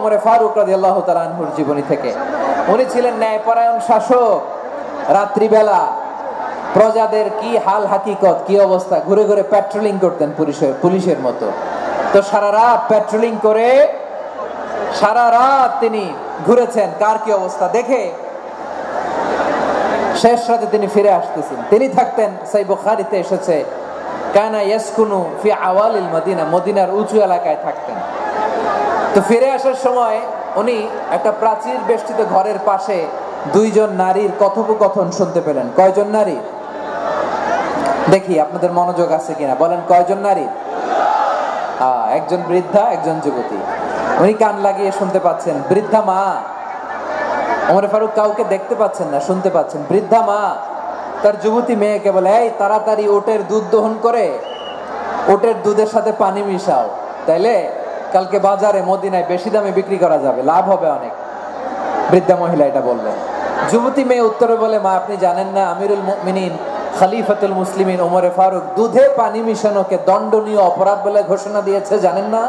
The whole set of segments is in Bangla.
ওমর ফারুক রাদিয়াল্লাহু তাআলা আনহুর জীবনী থেকে। উনি ছিলেন ন্যায়পরায়ণ শাসক। রাত্রিবেলা প্রজাদের কি হাল হাকিকত, কি অবস্থা, ঘুরে ঘুরে প্যাট্রোলিং করতেন পুলিশের মতো। তো সারা রাত প্যাট্রোলিং করে সারা রাত তিনি ঘুরেছেন কার কি অবস্থা দেখে। শেষ রাতে তিনি ফিরে আসতেছেন। তিনি থাকতেন, সহিহ বুখারীতে এসেছে, কানা ইয়াসকুনু ফি আওয়ালিল মদিনা, মদিনার উঁচু এলাকায় থাকতেন। তো ফিরে আসার সময় উনি একটা প্রাচীর বেষ্টিত ঘরের পাশে দুইজন নারীর কথোপকথন শুনতে পেলেন। কয়জন নারী? দেখি আপনাদের মনোযোগ আছে কিনা, বলেন কয়জন নারী? একজন বৃদ্ধা, একজন যুবতী। উনি কান লাগিয়ে শুনতে পাচ্ছেন। বৃদ্ধা মা, ওমর ফারুক কাউকে দেখতে পাচ্ছেন না, শুনতে পাচ্ছেন। বৃদ্ধা মা তার যুবতী মেয়েকে বলে, এই তাড়াতাড়ি ওটের দুধ দহন করে ওটের দুধের সাথে পানি মিশাও, তাইলে কালকে বাজারে মদিনায় বেশি দামে বিক্রি করা যাবে, লাভ হবে অনেক। বৃদ্ধা মহিলা এটা বললেন। যুবতী মেয়ে উত্তরে বলে, মা আপনি জানেন না আমিরুল মুমিনিন খলিফাতুল মুসলিমিন ওমর ফারুক দুধে পানি মিশানোকে দণ্ডনীয় অপরাধ বলে ঘোষণা দিয়েছে, জানেন না?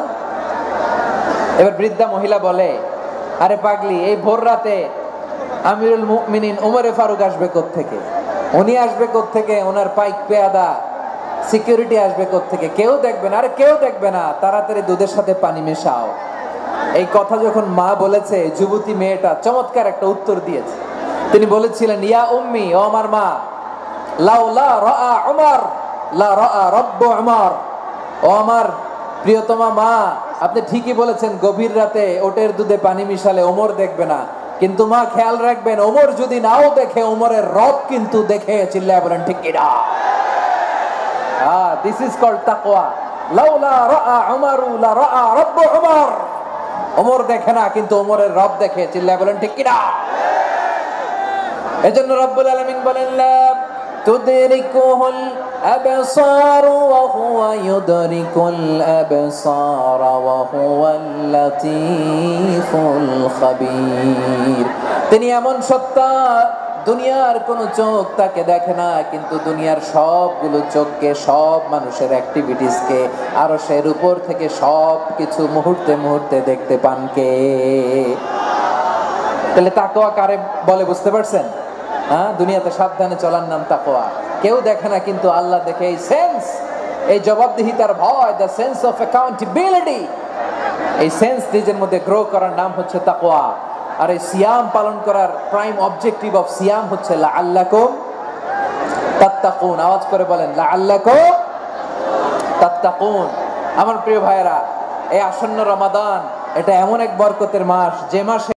এবার বৃদ্ধা মহিলা বলে, আরে পাগলি, এই ভোর রাতে আমিরুল মুমিনিন ওমর ফারুক আসবে কোত্থেকে? উনি আসবে কোত্থেকে? ওনার পাইক পেয়াদা সিকিউরিটি আসবে কোত্থেকে? কেউ দেখবে না। আরে কেউ দেখবে না, তাড়াতাড়ি দুধের সাথে পানি মেশাও। এই কথা যখন মা বলেছে, যুবতী মেয়েটা চমৎকার একটা উত্তর দিয়েছে। তিনি বলেছিলেন, ইয়া উম্মি, ও আমার মা, লাউলা রাআ উমর লা রাআ রব্ব উমর। ও আমার প্রিয়তমা মা, আপনি ঠিকই বলেছেন, গভীর রাতে ওটের দুধে পানি মিশালে ওমর দেখবে না, কিন্তু মা খেয়াল রাখবেন, ওমর যদি নাও দেখে, ওমরের রব কিন্তু দেখে। চিল্লায় বলেন ঠিক কিনা? দিস ইজ কল্ড তাকওয়া। লাউলা রাআ উমরু লা রাআ রব্ব উমর। ওমর দেখে না, কিন্তু ওমরের রব দেখে। চিল্লায় বলেন ঠিক কিনা? এজন্য রব্বুল আলামিন বলেন, লা তুদরিকুহুল আবসার ওয়া হুয়া ইউদরিকুল আবসার ওয়া হুয়াল লাতীফুল খাবীর। তিনি এমন সত্তা, দুনিয়ার কোন চোখ তাকে দেখে না, কিন্তু দুনিয়ার সবগুলো চোখকে, সব মানুষের অ্যাক্টিভিটিসকে আরশের উপর থেকে সব কিছু মুহূর্তে মুহূর্তে দেখতে পান কে? তাহলে তাকওয়া কারে বলে বুঝতে পারছেন? দুনিয়াতে সাবধানে চলার নাম তাকওয়া। কেউ দেখে না, কিন্তু আল্লাহ দেখে। এই সেন্স, এই জবাবদিহিতার ভয়, দ্য সেন্স অফ অ্যাকাউন্টেবিলিটি, এই সেন্স নিজের মধ্যে গ্রো করার নাম হচ্ছে তাকওয়া। আর এই সিয়াম পালন করার প্রাইম অবজেক্টিভ অফ সিয়াম হচ্ছে লাআল্লাকুম তাত্তাকুন। আওয়াজ করে বলেন, লাআল্লাকুম তাত্তাকুন। আমার প্রিয় ভাইয়েরা, এই আসন্ন রমাদান এটা এমন এক বরকতের মাস, যে মাসে